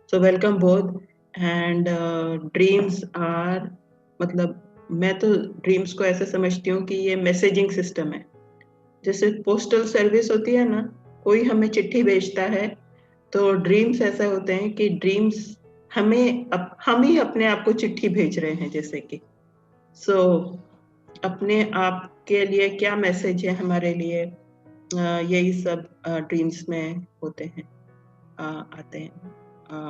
So welcome both. And dreams are मतलब मैं तो ड्रीम्स को ऐसे समझती हूँ कि ये मैसेजिंग सिस्टम है। जैसे पोस्टल सर्विस होती है ना, कोई हमें चिट्ठी भेजता है, तो ड्रीम्स ऐसे होते हैं कि ड्रीम्स हम ही अपने आप को चिट्ठी भेज रहे हैं जैसे कि। सो अपने आप के लिए क्या मैसेज है हमारे लिए, यही सब ड्रीम्स में होते हैं, आते हैं।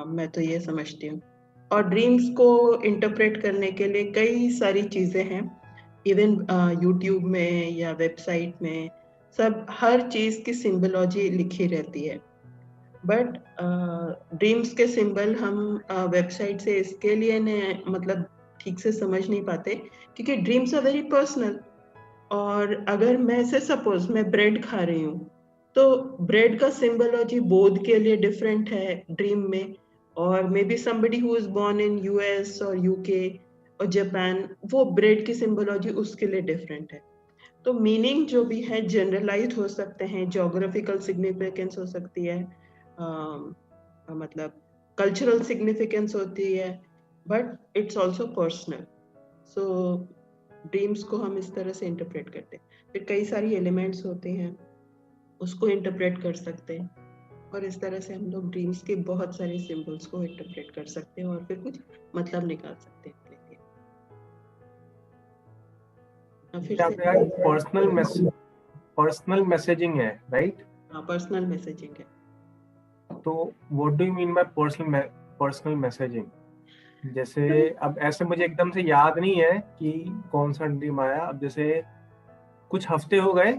मैं तो ये समझती हूँ। और ड्रीम्स को इंटरप्रेट करने के लिए कई सारी चीजें हैं, इवन यूट्यूब में या वेबसाइट में सब हर चीज की सिंबोलॉजी लिखी रहती है। बट ड्रीम्स के सिंबल हम वेबसाइट से इसके लिए ने मतलब ठीक से समझ नहीं पाते, क्योंकि ड्रीम्स आर वेरी पर्सनल। और अगर मैं से सपोज मैं ब्रेड खा रही हूँ, तो ब्रेड का सिंबोलॉजी बोध के लिए डिफरेंट है ड्रीम में, और maybe somebody who is born in US और यूके और जापान, वो ब्रेड की सिंबोलॉजी उसके लिए डिफरेंट है। तो मीनिंग जो भी है जनरलाइज हो सकते हैं, जोग्राफिकल सिग्निफिकेंस हो सकती है, मतलब कल्चरल सिग्निफिकेंस होती है, but it's also personal. So dreams को हम इस तरह से इंटरप्रेट करते हैं। फिर कई सारी एलिमेंट्स होते हैं, उसको इंटरप्रेट कर सकते हैं, और इस तरह से हम लोग ड्रीम्स के बहुत सारे सिंबल्स को इंटरप्रेट कर सकते हैं और फिर कुछ मतलब निकाल सकते हैं अपने लिए। फिर से पर्सनल मैसेजिंग है, राइट? हाँ, पर्सनल मैसेजिंग है। तो what do you mean by personal messaging? जैसे अब ऐसे मुझे एकदम से याद नहीं है कि कौन सा ड्रीम आया। अब जैसे कुछ हफ्ते हो गए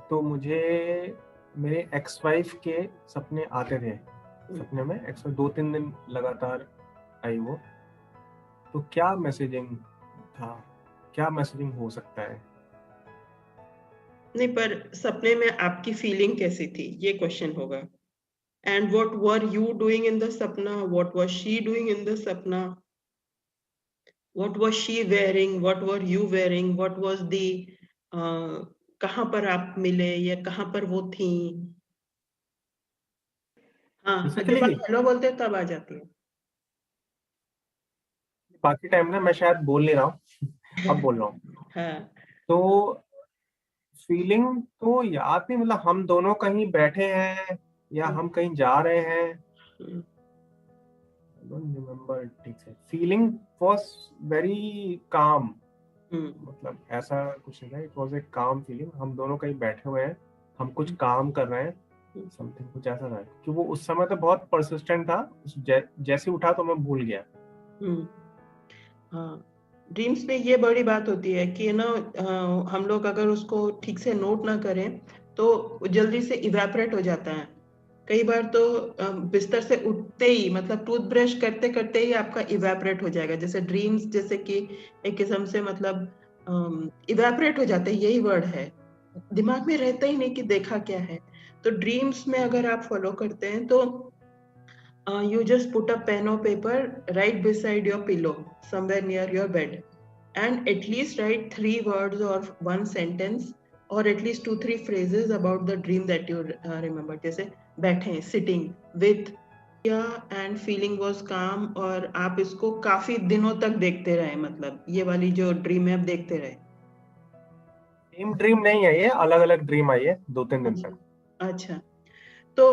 तो मुझे मेरे एक्स वाइफ के सपने आते थे। सपने में एक्स 2-3 दिन लगातार आई वो। तो क्या मैसेजिंग था, क्या मैसेजिंग हो सकता है? नहीं, पर सपने में आपकी फीलिंग कैसी थी ये क्वेश्चन होगा। And what were you doing in the सपना, what was she doing in the सपना, what was she wearing, what were you wearing, what was the कहाँ पर आप मिले या कहाँ पर वो थी। हाँ, जब आप हेलो बोलते हैं तब आ जाती है। बाकी टाइम ना मैं शायद बोल नहीं रहा हूँ अब बोल रहा हूँ। हाँ, तो फीलिंग तो याद नहीं, मतलब हम दोनों कहीं बैठे हैं या हम कहीं जा रहे हैं, don't remember ठीक से। फीलिंग was very calm, मतलब ऐसा कुछ नहीं था। इट वॉज ए काम फीलिंग। हम दोनों कहीं बैठे हुए हैं, हम कुछ काम कर रहे हैं, समथिंग कुछ ऐसा था कि वो उस समय तो बहुत परसिस्टेंट था। जैसे उठा तो मैं भूल गया। हाँ, ड्रीम्स में ये बड़ी बात होती है कि ना, हम लोग अगर उसको ठीक से नोट ना करें तो जल्दी से इवेपोरेट हो जाता है। कई बार तो बिस्तर से उठते ही, मतलब टूथब्रश करते करते ही आपका इवेपोरेट हो जाएगा। जैसे ड्रीम्स जैसे कि एक किस्म से मतलब इवेपोरेट हो जाते हैं, यही वर्ड है, दिमाग में रहता ही नहीं कि देखा क्या है। तो ड्रीम्स में अगर आप फॉलो करते हैं तो you just put a pen or paper right beside your pillow, somewhere near your bed, and at least write 3 words or one sentence, or at least 2-3 phrases about the dream that you remember. जैसे बैठे, sitting with, and feeling was calm, और आप इसको काफी दिनों तक देखते रहे, मतलब ये वाली जो ड्रीम है आप देखते रहे। सेम ड्रीम नहीं है ये, अलग अलग ड्रीम आई है 2-3 दिन तक। अच्छा, तो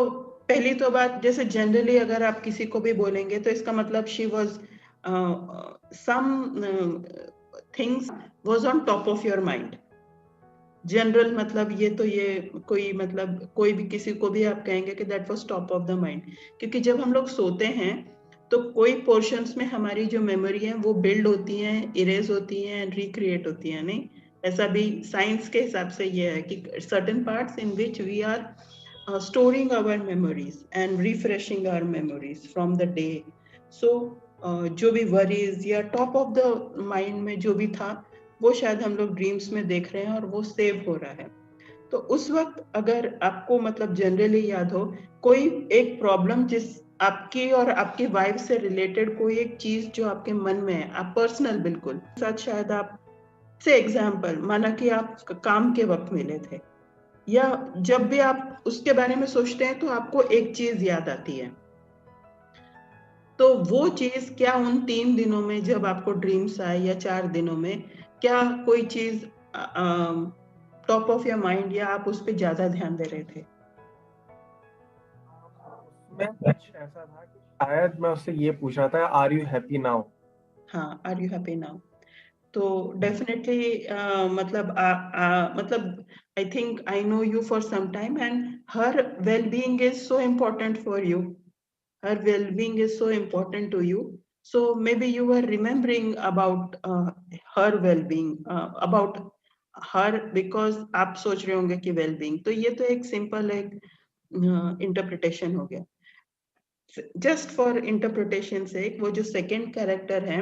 पहली तो बात, जैसे जनरली अगर आप किसी को भी बोलेंगे तो इसका मतलब she was some things was on top of your mind. General मतलब ये कोई मतलब कोई भी किसी को भी आप कहेंगे कि that was top of the mind, क्योंकि जब हम लोग सोते हैं तो कोई पोर्शंस में हमारी जो मेमोरी है वो बिल्ड होती हैं, इरेज होती हैं एंड रिक्रिएट होती हैं। नहीं, ऐसा भी साइंस के हिसाब से ये है कि certain parts in which we are storing our memories and refreshing our memories from the day. So जो भी वरीज या टॉप ऑफ द माइंड में जो भी था वो शायद हम लोग ड्रीम्स में देख रहे हैं और वो सेव हो रहा है। तो उस वक्त अगर आपको मतलब जनरली याद हो कोई एक प्रॉब्लम, जिस आपकी और आपकी वाइफ से रिलेटेड कोई एक चीज जो आपके मन में है, आप पर्सनल बिल्कुल साथ, शायद आप से एग्जाम्पल माना कि आप काम के वक्त मिले थे, या जब भी आप उसके बारे में सोचते हैं तो आपको एक चीज याद आती है, तो वो चीज क्या उन 3 दिनों में जब आपको ड्रीम्स आए या 4 दिनों में क्या कोई चीज टॉप ऑफ योर माइंड या आप उस पर ज्यादा ध्यान दे रहे थे? उसमें कुछ ऐसा था कि शायद मैं उससे ये पूछ रहा था, आर यू हैप्पी नाउ? हाँ, आर यू हैप्पी नाउ? तो डेफिनेटली मतलब मतलब I think I know you for some time and her well being is so important for you. Her well-being is so important to you. So maybe you were remembering about her well-being, about her because आप सोच रहे होंगे कि well-being. तो ये तो एक simple एक interpretation हो गया. Just for interpretation sake, वो जो second character है,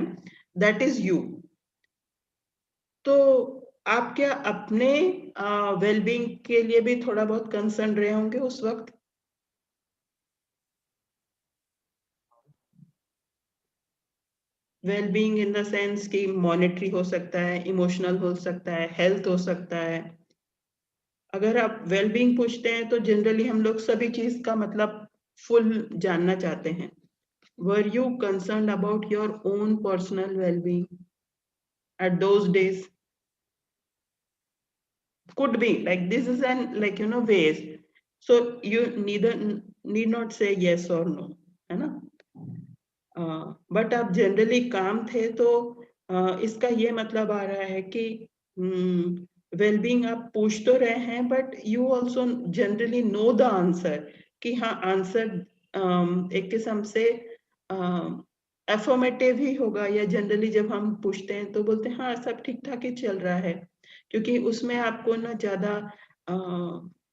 that is you. तो आप क्या अपने well-being के लिए भी थोड़ा बहुत concern रहे होंगे उस वक्त? वेलबींग इन द सेंस कि मॉनेटरी हो सकता है, इमोशनल हो सकता है, हेल्थ हो सकता है. अगर आप वेलबींग पूछते हैं तो जनरली हम लोग सभी चीज का मतलब फुल जानना चाहते हैं. Were you concern about your own personal wellbeing at those days? Could be like this is an like ways, so you neither need not say yes or no, है ना? बट आप जनरली काम थे तो इसका ये मतलब आ रहा है कि वेलबींग आप पूछ तो रहे हैं but you also generally know the answer कि हाँ आंसर एक किस्म से एफर्मेटिव ही होगा, या जनरली जब हम पूछते हैं तो बोलते हैं हाँ सब ठीक ठाक ही चल रहा है, क्योंकि उसमें आपको ना ज्यादा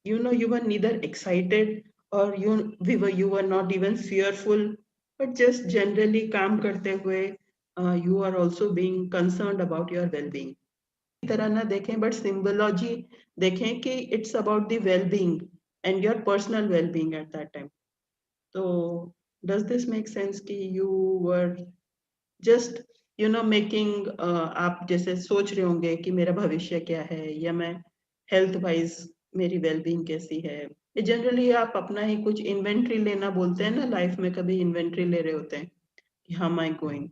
यू वर नीदर एक्साइटेड और you were not even fearful, but just generally काम करते हुए you are also being concerned about your well-being. इस तरह ना देखें but symbology देखें कि it's about the well-being and your personal well-being at that time. तो does this make sense कि you were just making आप जैसे सोच रहे होंगे कि मेरा भविष्य क्या है या मैं हेल्थ वाइज मेरी वेलबींग कैसी है. जनरली आप अपना ही कुछ इन्वेंट्री लेना बोलते हैं ना, लाइफ में कभी इन्वेंट्री ले रहे होते हैं कि how am I going.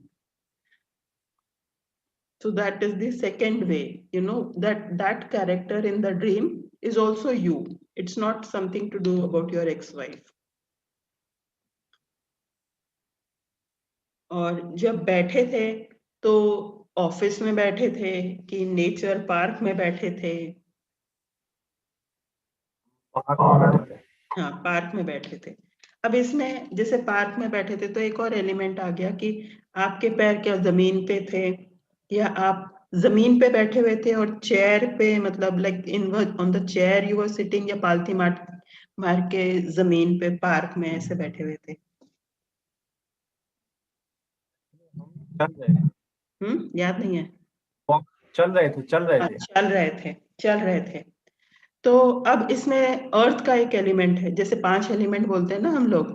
So that is the second way, that character in the dream is also you. It's not something to do about your ex-wife. और जब बैठे थे तो ऑफिस में बैठे थे कि नेचर पार्क में बैठे थे? हाँ, पार्क में बैठे थे. अब इसमें जैसे पार्क में बैठे थे तो एक और एलिमेंट आ गया कि आपके पैर क्या जमीन पे थे या आप जमीन पे बैठे हुए थे और चेयर पे मतलब like in on the chair you were sitting, या पालथी मार मार के जमीन पे पार्क में ऐसे बैठे हुए थे? याद नहीं है? चल रहे थे चल रहे थे. तो अब इसमें अर्थ का एक एलिमेंट है, जैसे 5 एलिमेंट बोलते हैं ना हम लोग,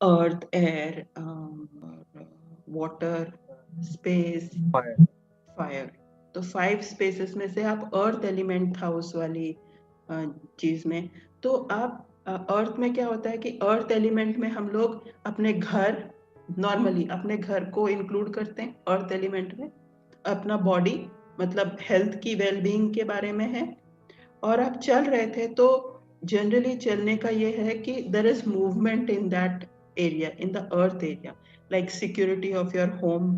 अर्थ, एयर, वाटर, स्पेस, फायर. तो 5 स्पेसेस में से आप अर्थ एलिमेंट था उस वाली चीज में. तो आप अर्थ में क्या होता है कि अर्थ एलिमेंट में हम लोग अपने घर, नॉर्मली अपने घर को इंक्लूड करते हैं अर्थ एलिमेंट में. अपना बॉडी मतलब हेल्थ की वेलबींग के बारे में है. और आप चल रहे थे तो जनरली चलने का ये है कि there is movement in that area, in the earth area, like security of your home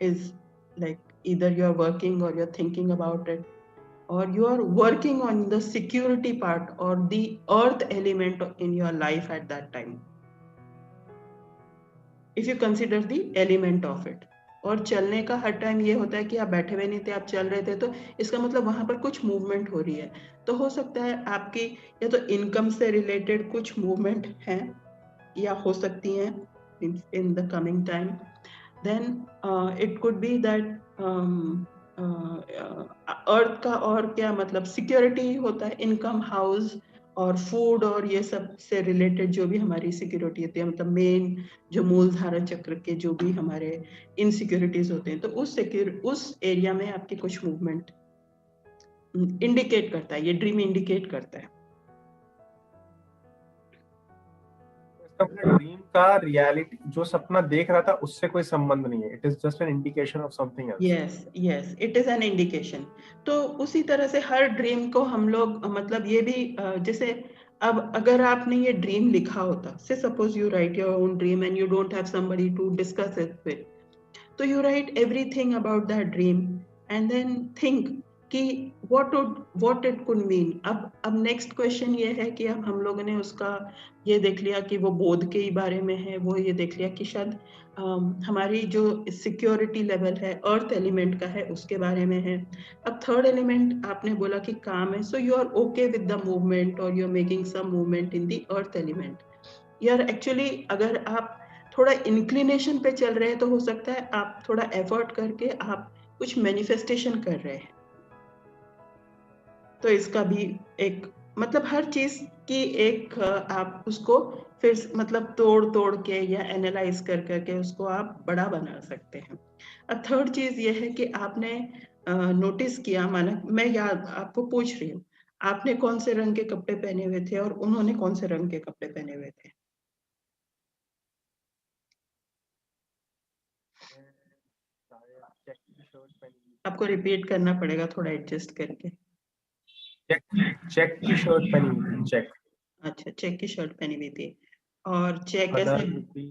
is like either you're working or you're thinking about it, or you are working on the security part or the earth element in your life at that time, if you consider the element of it. और चलने का हर time ये होता है कि आप बैठे हुए नहीं थे, आप चल रहे थे, तो इसका मतलब वहां पर कुछ मूवमेंट हो रही है. तो हो सकता है आपकी या तो इनकम से रिलेटेड कुछ मूवमेंट है या हो सकती हैं in the coming time. Then it could be that अर्थ का और क्या मतलब सिक्योरिटी होता है, इनकम, हाउस और फूड और ये सब से रिलेटेड जो भी हमारी सिक्योरिटी होती है, मतलब मेन जो मूलधारा चक्र के जो भी हमारे इनसिक्योरिटीज होते हैं, तो उस एरिया में आपकी कुछ मूवमेंट इंडिकेट करता है, ये ड्रीम इंडिकेट करता है. अपने ड्रीम का रियलिटी जो सपना देख रहा था उससे कोई संबंध नहीं है, it is just an indication of something else. Yes yes, it is an indication. तो उसी तरह से हर ड्रीम को हम लोग मतलब ये भी जैसे अब अगर आपने ये ड्रीम लिखा होता, say suppose you write your own dream and you don't have somebody to discuss it with, तो you write everything about that dream and then think कि व्हाट इट कुड मीन। अब नेक्स्ट क्वेश्चन ये है कि अब हम लोगों ने उसका ये देख लिया कि वो बोध के ही बारे में है, वो ये देख लिया कि शायद हमारी जो सिक्योरिटी लेवल है अर्थ एलिमेंट का है उसके बारे में है। अब थर्ड एलिमेंट आपने बोला कि काम है, so you are okay with the movement और you are making some movement in the earth element. यार एक्चुअली अगर आप थोड़ा इंक्लिनेशन पे चल रहे हैं तो हो सकता है आप थोड़ा एफर्ट करके आप कुछ मैनिफेस्टेशन कर रहे हैं। तो इसका भी एक मतलब हर चीज की एक आप उसको फिर मतलब तोड़ तोड़ के या एनालाइज कर करके उसको आप बड़ा बना सकते हैं। अब थर्ड चीज ये है कि आपने नोटिस किया, माना मैं याद आपको पूछ रही हूँ, आपने कौन से रंग के कपड़े पहने हुए थे और उन्होंने कौन से रंग के कपड़े पहने हुए थे? चेक की शर्ट पहनी, आपको रिपीट करना पड़ेगा थोड़ा एडजस्ट करके। चेक की शर्ट पहनी हुई थी, चेक। अच्छा, चेक की शर्ट पहनी हुई थी और चेक ऐसे colour would be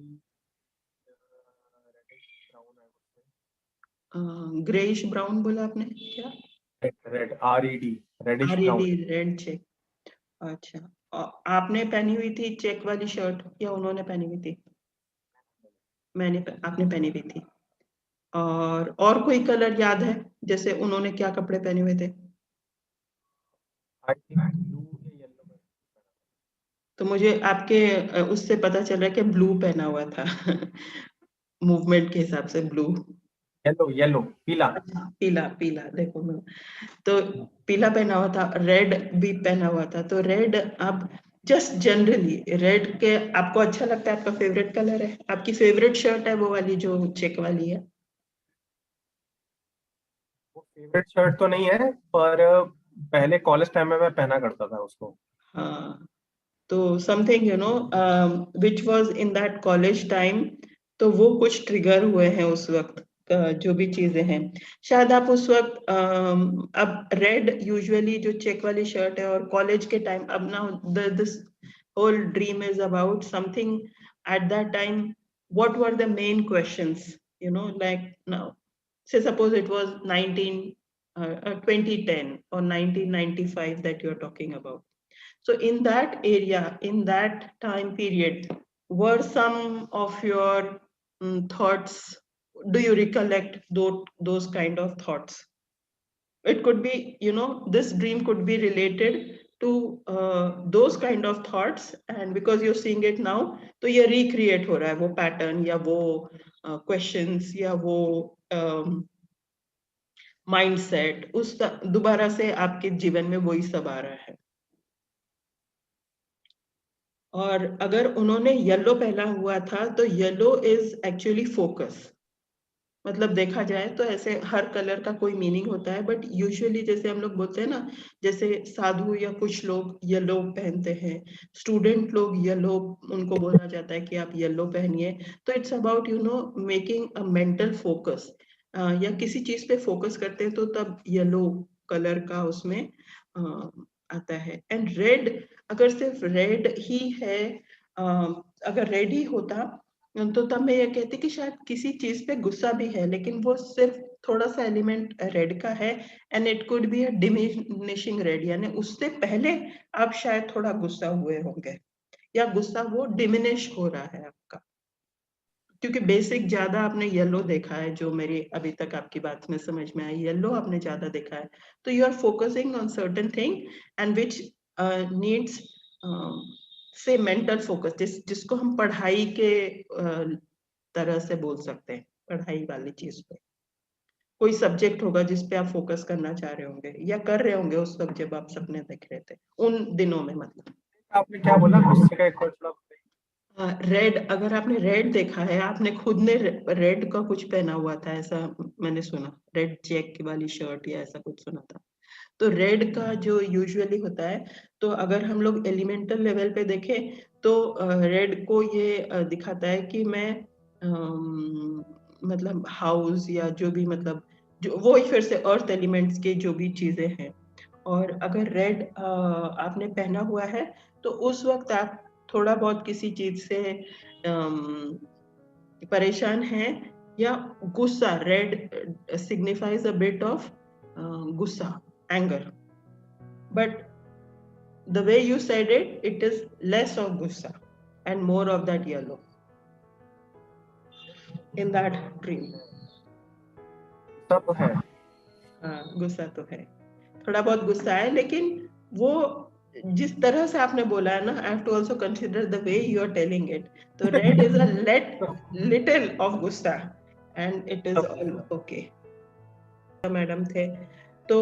reddish brown, I would say. Greyish brown बोला आपने क्या? Red, RED, reddish RED, brown. Red check. अच्छा, आपने पहनी हुई थी चेक वाली शर्ट या उन्होंने पहनी हुई थी? आपने पहनी हुई थी। और कोई कलर याद है जैसे उन्होंने क्या कपड़े पहने हुए थे? आई थिंक ब्लू या येलो। तो मुझे आपके उससे पता चल रहा है कि ब्लू पहना हुआ था मूवमेंट के हिसाब से ब्लू। येलो, येलो, पीला। अच्छा, पीला पीला देखो मैं, तो पीला पहना हुआ था, रेड भी पहना हुआ था। तो रेड, अब जस्ट जनरली रेड के आपको अच्छा लगता है, आपका फेवरेट कलर है, आपकी फेवरेट शर्ट है वो वाली जो चेक वाली है? वो फेवरेट शर्ट तो नहीं है, पर पहले कॉलेज टाइम में मैं पहना करता था उसको। हाँ, तो something you know which was in that college time, तो वो कुछ ट्रिगर हुए हैं उस वक्त जो भी चीजें हैं शायद आप उस वक्त अब रेड यूजुअली जो चेक वाली शर्ट है और कॉलेज के टाइम, अब ना this whole dream is about something at that time, what were the main questions, you know like now say suppose it was 2010 or 1995 that you're talking about. So in that area, in that time period, were some of your thoughts, do you recollect those kind of thoughts? It could be, you know, this dream could be related to those kind of thoughts, and because you're seeing it now, तो ये recreate हो रहा है वो pattern या वो questions या वो mindset, उस दोबारा से आपके जीवन में वही सब आ रहा है। और अगर उन्होंने येलो पहना हुआ था तो येलो इज एक्चुअली फोकस। मतलब देखा जाए तो ऐसे हर कलर का कोई मीनिंग होता है, बट यूजुअली जैसे हम लोग बोलते हैं ना, जैसे साधु या कुछ लोग येलो पहनते हैं, स्टूडेंट लोग येलो, उनको बोला जाता है कि आप येलो पहनिए। तो it's about you know making a mental focus, या किसी चीज पे फोकस करते हैं तो तब येलो कलर का उसमें आता है। एंड रेड, अगर सिर्फ रेड ही है, अगर रेड ही होता तो तब मैं ये कहती कि शायद किसी चीज पे गुस्सा भी है, लेकिन वो सिर्फ थोड़ा सा एलिमेंट रेड का है, and it could be a diminishing red, यानी उससे पहले आप शायद थोड़ा गुस्सा हुए होंगे या गुस्सा वो डिमिनिश हो रहा है आपका, क्योंकि बेसिक ज्यादा आपने येलो देखा है, जो मेरी अभी तक आपकी बात में समझ में आई, येलो आपने ज्यादा देखा है। तो you are focusing on certain thing and which needs से मेंटल फोकस, जिसको हम पढ़ाई के तरह से बोल सकते हैं, पढ़ाई वाली चीज पे कोई सब्जेक्ट होगा जिस पे आप फोकस करना चाह रहे होंगे या कर रहे होंगे उस वक्त जब आप सपने देख रहे थे उन दिनों में। मतलब आपने क्या बोला, गुस्से का एक और थोड़ा बताइए। रेड, अगर आपने रेड देखा है, आपने खुद ने रेड का कुछ पहना हुआ था ऐसा मैंने सुना, रेड चेक वाली शर्ट या ऐसा कुछ सुना था, तो रेड का जो यूजुअली होता है, तो अगर हम लोग एलिमेंटल लेवल पे देखें तो रेड को ये दिखाता है कि मैं मतलब हाउस या जो भी मतलब जो वो ही फिर से अर्थ एलिमेंट्स के जो भी चीजें हैं, और अगर रेड आपने पहना हुआ है तो उस वक्त आप थोड़ा बहुत किसी चीज से परेशान हैं या गुस्सा, red signifies a bit of गुस्सा, anger, but the way you said it, it is less of gussa and more of that yellow in that dream. गुस्सा तो है, हाँ, गुस्सा तो है, थोड़ा बहुत गुस्सा है, लेकिन वो जिस तरह से आपने बोला है ना, I have to also consider the way you are telling it. तो red is a little of gussa and it is all okay. Madam थे तो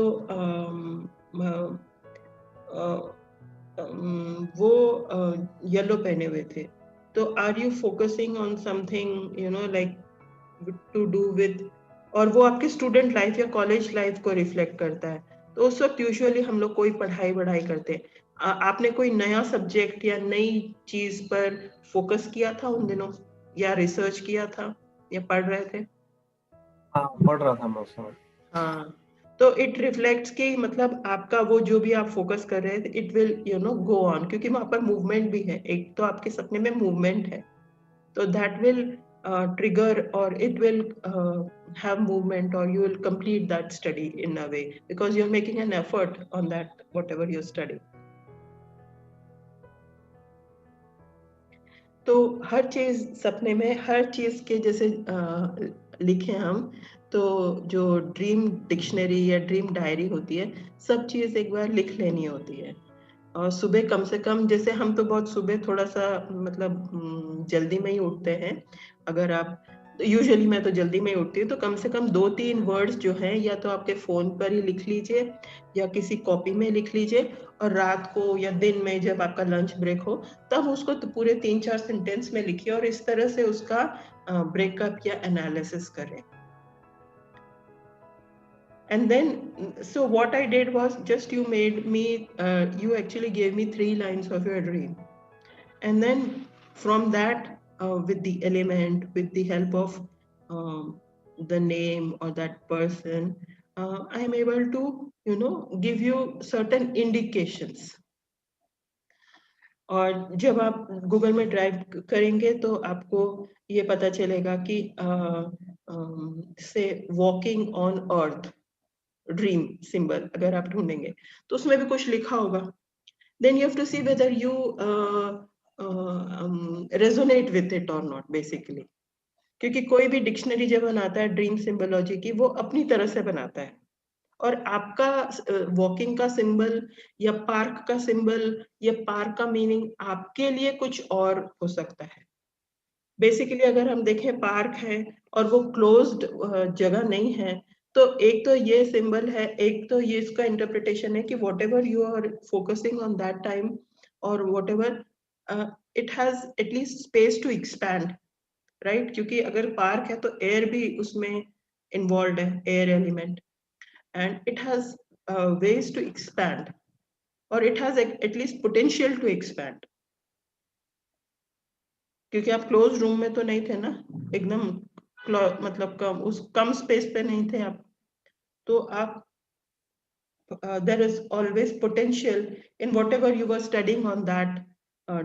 वो येलो पहने हुए थे, तो are you focusing on something you know like to do with, और वो आपकी स्टूडेंट लाइफ या कॉलेज लाइफ को रिफ्लेक्ट करता है, तो उस वक्त यूजुअली हम लोग कोई पढ़ाई करते हैं, आपने कोई नया सब्जेक्ट या नई चीज पर फोकस किया था उन दिनों, या रिसर्च किया था, या पढ़ रहे थे? हाँ, पढ़ रहा था मैं उस समय। हाँ, तो इट रिफ्लेक्ट्स कि मतलब आपका वो जो भी आप फोकस कर रहे हैं it will you know go on, क्योंकि वहां पर मूवमेंट भी है, एक तो आपके सपने में मूवमेंट है, तो दैट विल ट्रिगर और it will have movement or you will complete that study in a way because you're making an effort on that whatever you study. तो हर चीज सपने में हर चीज के जैसे लिखे हम, तो जो ड्रीम डिक्शनरी या ड्रीम डायरी होती है, सब चीज एक बार लिख लेनी होती है, और सुबह कम से कम, जैसे हम तो बहुत सुबह थोड़ा सा मतलब जल्दी में ही उठते हैं, अगर आप, यूजुअली मैं तो जल्दी में ही उठती हूँ, तो कम से कम 2-3 वर्ड्स जो हैं या तो आपके फोन पर ही लिख लीजिए या किसी कॉपी में लिख लीजिए, और रात को या दिन में जब आपका लंच ब्रेक हो तब उसको तो पूरे 3-4 सेंटेंस में लिखिए और इस तरह से उसका ब्रेकअप या एनालिसिस करें. And then, so what I did was just you made me, you actually gave me 3 lines of your dream. And then from that, with the element, with the help of the name or that person, I am able to, you know, give you certain indications. और जब आप Google में drive करेंगे तो आपको ये पता चलेगा कि say walking on earth dream symbol अगर आप ढूंढेंगे तो उसमें भी कुछ लिखा होगा, then you have to see whether you resonate with it और नॉट बेसिकली, क्योंकि कोई भी डिक्शनरी जब बनाता है ड्रीम सिंबोलॉजी की, वो अपनी तरह से बनाता है, और आपका वॉकिंग का सिंबल या पार्क का सिंबल या पार्क का मीनिंग आपके लिए कुछ और हो सकता है. बेसिकली अगर हम देखें पार्क है और वो क्लोज्ड जगह नहीं है, तो एक तो ये सिंबल है, एक तो ये इसका इंटरप्रिटेशन है कि whatever you are focusing on that time और whatever it has at least space to expand, right, क्योंकि अगर पार्क है तो एयर भी उसमें इन्वॉल्व है, air element, and it has ways to expand, or it has at least potential to expand, क्योंकि आप क्लोज रूम में तो नहीं थे ना, एकदम मतलब कम स्पेस पे नहीं थे आप, तो आप there is always potential in whatever you were studying on that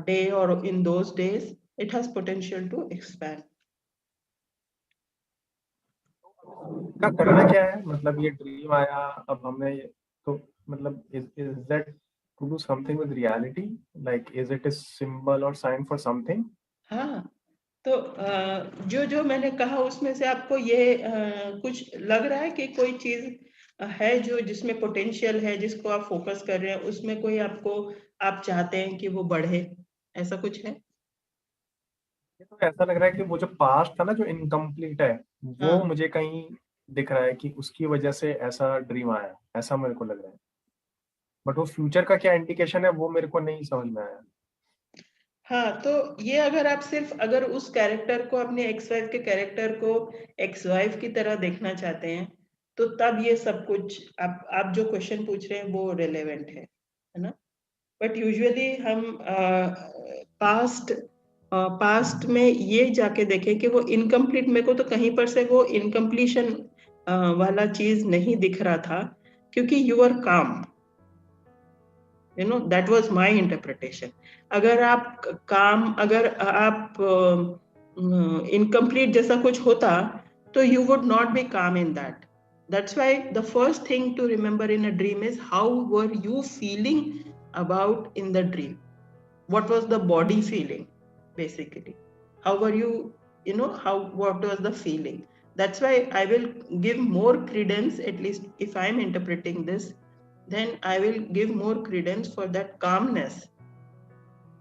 day or in those days, it has potential to expand. क्या करना क्या है, मतलब ये ड्रीम आया, अब हमने तो मतलब is that to do something with reality, like is it a symbol और साइन फॉर समथिंग? हाँ, तो जो जो मैंने कहा उसमें से आपको ये कुछ लग रहा है कि कोई चीज है जो जिसमें पोटेंशियल है, जिसको आप फोकस कर रहे हैं, उसमें कोई आपको आप चाहते हैं कि वो बढ़े, ऐसा कुछ है? ये तो ऐसा लग रहा है कि वो जो पास्ट था ना, जो इनकम्प्लीट है, वो हाँ, मुझे कहीं दिख रहा है कि उसकी वजह से ऐसा ड्रीम आया, ऐसा मेरे को लग रहा है, बट वो फ्यूचर का क्या इंडिकेशन है वो मेरे को नहीं समझ में आया। हाँ, तो ये अगर आप सिर्फ अगर उस कैरेक्टर को, अपने एक्स वाइफ के कैरेक्टर को एक्स वाइफ की तरह देखना चाहते हैं, तो तब ये सब कुछ आप जो क्वेश्चन पूछ रहे हैं वो रिलेवेंट है ना। बट यूजुअली हम पास्ट में ये जाके देखें कि वो इनकम्प्लीट, मेरे को तो कहीं पर से वो इनकम्प्लीशन वाला चीज नहीं दिख रहा था, क्योंकि यू आर काम, दैट वाज माय इंटरप्रिटेशन। अगर आप इनकम्प्लीट जैसा कुछ होता तो यू वुड नॉट बी काम in that. That's why the first thing to remember in a dream is how were you feeling about in the dream? What was the body feeling, basically? How were you, what was the feeling? That's why I will give more credence, at least if I'm interpreting this, then I will give more credence for that calmness.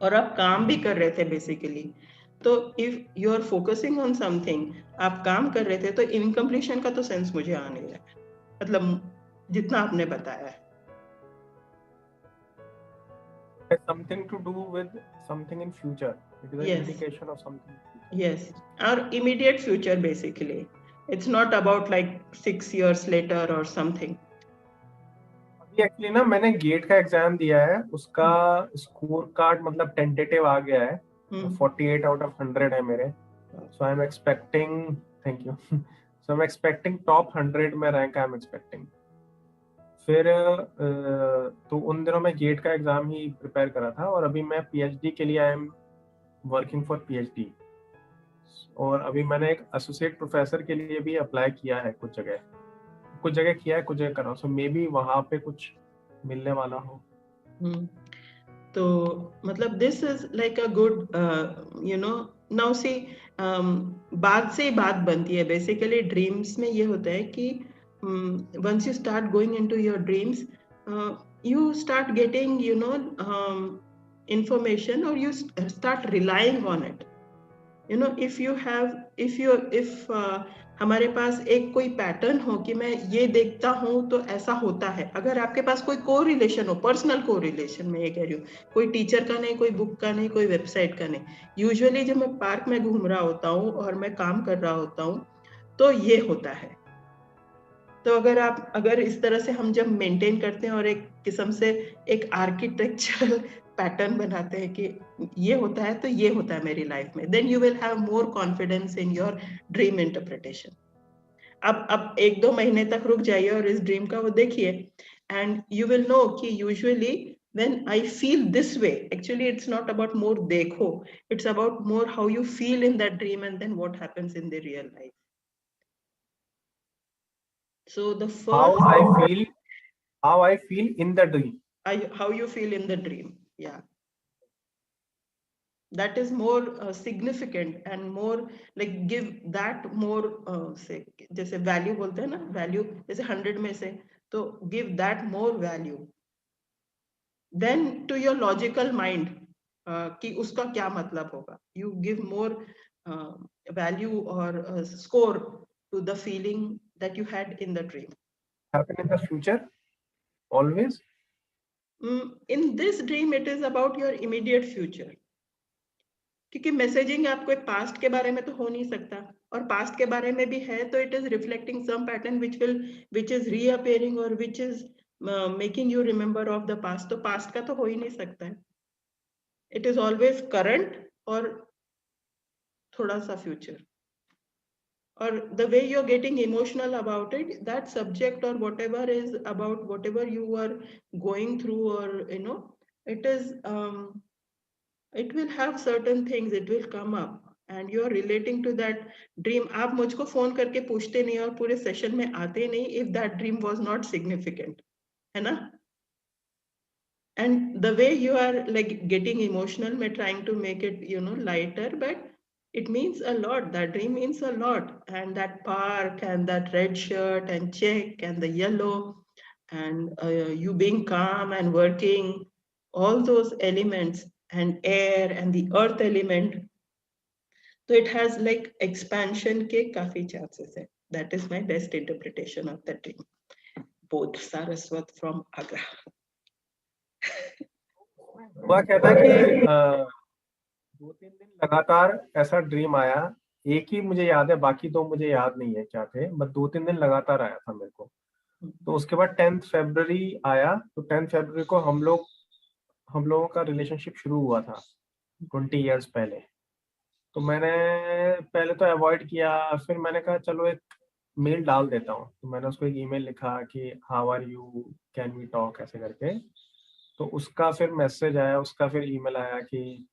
और आप काम भी कर रहे थे basically, तो if you are focusing on something, आप काम कर रहे थे, तो इनकम्प्लीशन का तो सेंस मुझे आ नहीं रहा, मतलब जितना आपने बताया है। Something to do with something in future. It is an Yes. indication of something. Yes, our immediate future basically. It's not about like 6 years later or something. अभी एक्चुअली ना मैंने गेट का एग्जाम दिया है, उसका स्कोर कार्ड मतलब tentative आ गया है, 48 आउट ऑफ 100 है मेरे। So I am expecting, thank you, so I am expecting top 100 में रैंक आई एम एक्सपेक्टिंग। फिर तो उन दिनों मैं गेट का एग्जाम ही प्रिपेयर करा था, और अभी मैं पीएचडी के लिए I am working for PhD, और अभी मैंने एक एसोसिएट प्रोफेसर के लिए भी अप्लाई किया है, कुछ जगह किया है, कुछ जगह कर रहा हूँ, सो मे बी वहां पे कुछ मिलने वाला हो। तो मतलब this is like a good, now see, बात से बात बनती है बेसिकली। ड्रीम्स में ये होता है कि once you start going into your dreams, you start getting information, or you start relying on it. if हमारे पास एक कोई पैटर्न हो कि मैं ये देखता हूं तो ऐसा होता है, अगर आपके पास कोई कोरिलेशन हो, पर्सनल कोरिलेशन, मैं ये कह रही हूँ, कोई टीचर का नहीं, कोई बुक का नहीं, कोई वेबसाइट का नहीं, यूजुअली जब मैं पार्क में घूम रहा होता हूँ और मैं काम कर रहा होता हूँ तो ये होता है। तो अगर इस तरह से हम जब मेंटेन करते हैं और एक किस्म से एक आर्किटेक्चरल पैटर्न बनाते हैं कि ये होता है तो ये होता है मेरी लाइफ में, then you will have more confidence in your dream interpretation. अब 1-2 महीने तक रुक जाइए और इस ड्रीम का वो देखिए, एंड यू विल नो कि usually when I feel this way, actually it's not about more देखो, it's about more how you feel in that dream and then what happens in the real life. So the first, how I feel in the dream, how you feel in the dream, yeah, that is more significant and more like give that more say जैसे value बोलते हैं ना, value जैसे 100 में से, तो give that more value then to your logical mind कि उसका क्या मतलब होगा, you give more value or score to the feeling that you had in the dream. happen in the future always? In this dream it is about your immediate future, क्योंकि messaging आपको past के बारे में तो हो नहीं सकता, और पास्ट के बारे में भी है तो it is reflecting some pattern which is reappearing और which is making you remember of the past, तो पास्ट का तो हो ही नहीं सकता है। इट इज ऑलवेज करंट और थोड़ा सा फ्यूचर, और the way you are getting emotional about it, that subject और whatever is about whatever you are going through, और it is it will have certain things, it will come up and you are relating to that dream. आप मुझको phone करके पूछते नहीं और पूरे session में आते नहीं if that dream was not significant, है ना? And the way you are like getting emotional, मैं trying to make it lighter, but it means a lot, that dream means a lot, and that park and that red shirt and check and the yellow and you being calm and working, all those elements, and air and the earth element, so it has like expansion ke काफी chances hai. That is my best interpretation of the dream. Both Saraswat from Agra. हुआ क्या था कि 2-3 दिन लगातार ऐसा dream आया, एक ही मुझे याद है, बाकी दो मुझे याद नहीं है क्या थे, बस 2-3 दिन लगातार आया था मेरे को। तो उसके बाद 10th फरवरी आया, तो 10th फरवरी को हम लोगों का रिलेशनशिप शुरू हुआ था 20 इयर्स पहले। तो मैंने पहले तो अवॉइड किया, फिर मैंने कहा चलो एक मेल डाल देता हूँ। तो मैंने उसको एक ईमेल लिखा कि how are you, can we talk, ऐसे करके। तो उसका फिर मैसेज आया, उसका फिर ईमेल आया कि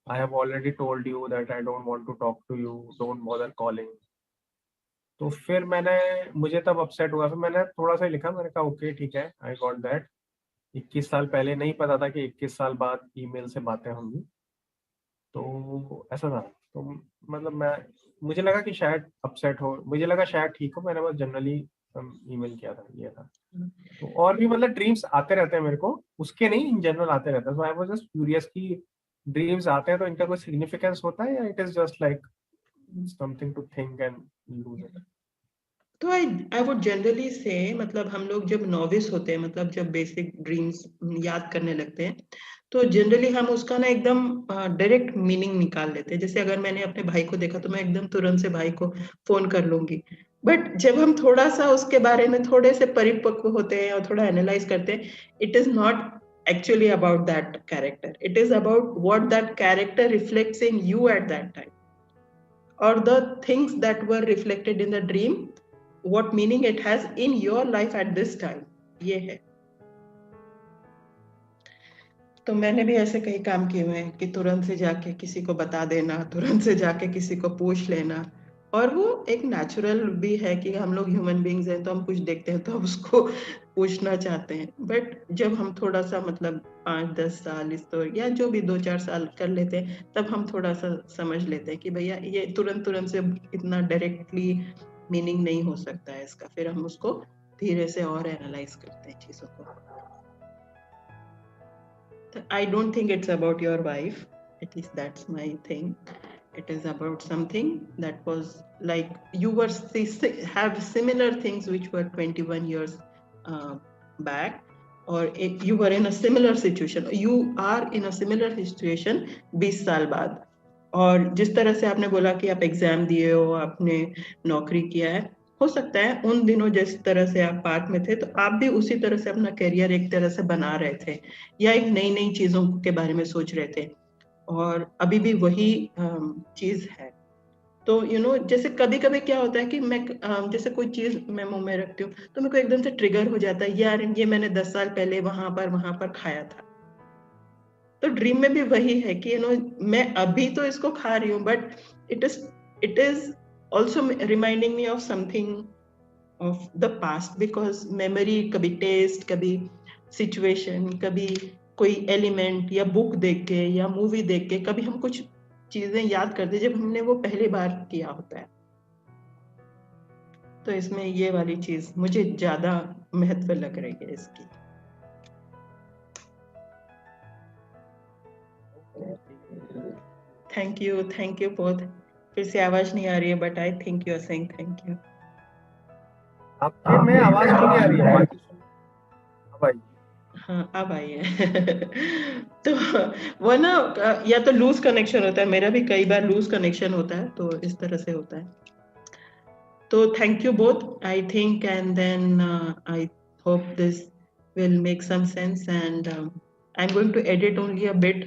I have already told you that I don't want to talk to you, don't bother calling. तो फिर मुझे तब अपसेट हुआ, फिर मैंने थोड़ा सा ही लिखा, मैंने कहा ओके ठीक है, आई गॉट दैट। 21 साल पहले नहीं पता था कि 21 साल बाद ईमेल से बातें होंगी। तो ऐसा था। तो मतलब मुझे लगा कि शायद अपसेट हो, मुझे लगा शायद ठीक हो, मैंने बस जनरली ईमेल किया था, ये था। तो और भी मतलब ड्रीम्स आते रहते हैं मेरे को, उसके नहीं, इन जनरल आते रहते हैं। So I was just curious कि ड्रीम्स आते हैं तो इनका कोई सिग्निफिकेंस होता है, या it is just like something to think and lose it. तो आई वुड जनरली से, मतलब हम लोग जब नॉविस होते हैं, मतलब जब बेसिक ड्रीम्स याद करने लगते हैं, तो जनरली हम उसका ना एकदम डायरेक्ट मीनिंग निकाल लेते हैं। जैसे अगर मैंने अपने भाई को देखा तो मैं एकदम तुरंत से भाई को फोन कर लूंगी। बट जब हम थोड़ा सा उसके बारे में थोड़े से परिपक्व होते हैं और थोड़ा एनालाइज करते हैं, it is not actually about that character. It is about what that character reflects in you at that time, or the things that were reflected in the dream, what meaning it has in your life at this time. ये है। तो मैंने भी ऐसे कई काम किए हुए हैं कि तुरंत से जाके किसी को बता देना, तुरंत से जाके किसी को पूछ लेना। और वो एक नेचुरल भी है कि हम लोग ह्यूमन बीइंग्स हैं, तो हम कुछ देखते हैं तो हम उसको पूछना चाहते हैं। बट जब हम थोड़ा सा मतलब 5-10 साल इस तो या जो भी 2-4 साल कर लेते हैं, तब हम थोड़ा सा समझ लेते हैं कि भैया ये तुरंत तुरंत से इतना डायरेक्टली मीनिंग नहीं हो सकता है इसका। फिर हम उसको धीरे से और एनालाइज करते हैं चीजों को। I don't think it's about your wife. At least that's my thing. It is about something that was like you were have similar things which were 21 years back, or you were in a similar situation. You are in a similar situation 20 साल बाद। और जिस तरह से आपने बोला कि आप एग्जाम दिए हो, आपने नौकरी किया है, हो सकता है उन दिनों जिस तरह से आप पार्क में थे तो आप भी उसी तरह से अपना करियर एक तरह से बना रहे थे, या एक नई नई चीजों के बारे में सोच रहे थे। और अभी भी वही चीज है। तो जैसे कभी कभी क्या होता है कि मैं जैसे कोई चीज मैं मुंह में रखती हूँ तो मेरे को एकदम से ट्रिगर हो जाता है, यार ये मैंने 10 साल पहले वहां पर खाया था। तो ड्रीम में भी वही है कि मैं अभी तो इसको खा रही हूँ, but it is also reminding me of something of the past, because memory कभी टेस्ट, कभी सिचुएशन, कभी कोई एलिमेंट या बुक देख के या मूवी देख के कभी हम कुछ चीजें याद करते जब हमने वो पहली बार किया होता है। तो इसमें ये वाली चीज मुझे ज्यादा महत्व लग रही है इसकी। Thank you both. फिर से आवाज नहीं आ रही है, but I think you are saying thank you. आपके में आवाज क्यों नहीं आ रही है? बाकी अब आई। हाँ अब आई है। तो वो ना या तो लूज कनेक्शन होता है, मेरा भी कई बार लूज कनेक्शन होता है, तो इस तरह से होता है। तो thank you both I think, and then I hope this will make some sense, and I'm going to edit only a bit